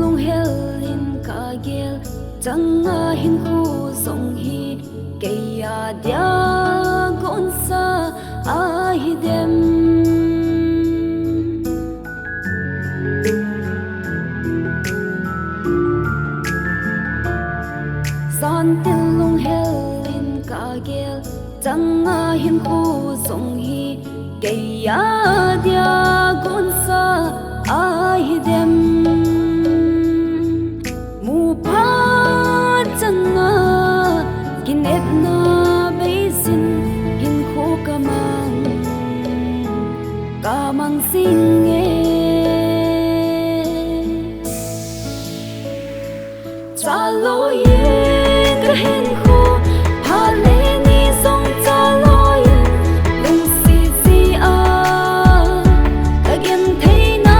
lung hel in ka gel changa hin khu song hi ke ya dia gon sa ai dem san til lung hel in ka gel changa hin khu song hi ke ya dia gon sa ai dem mu pa changa kinet na basin hin khu kamang sing cha lo ye ka hin khu ha le ni song cha lo ye lung si si a again thei na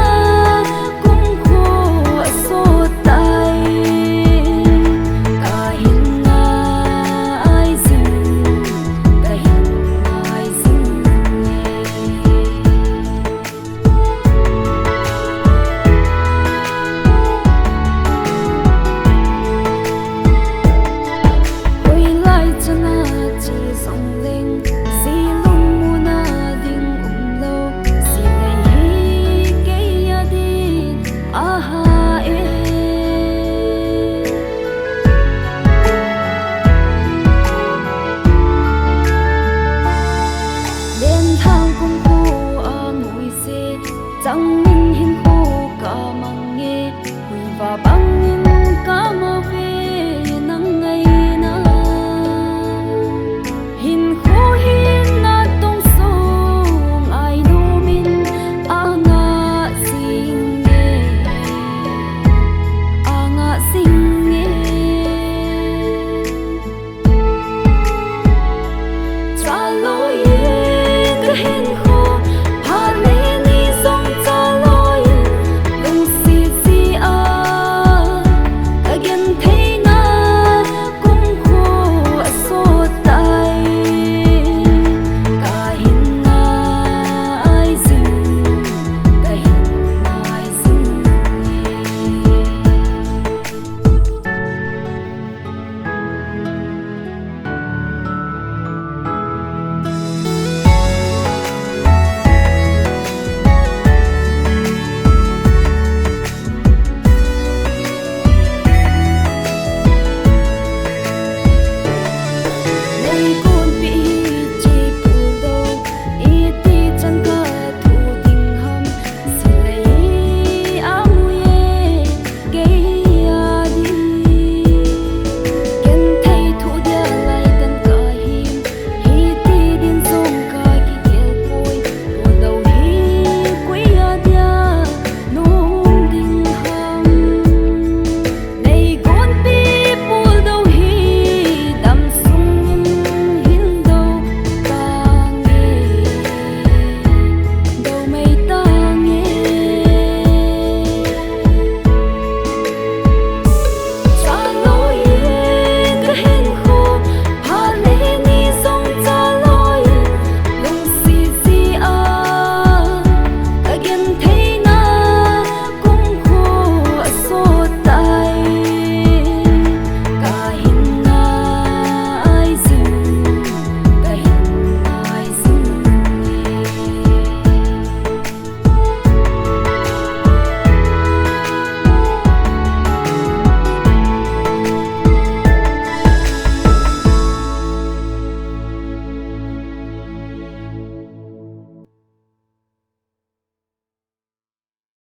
kum khu so tai ka hin na ai sin ka hin ai sin chẳng minh hin khu cả mang nghe huy và ba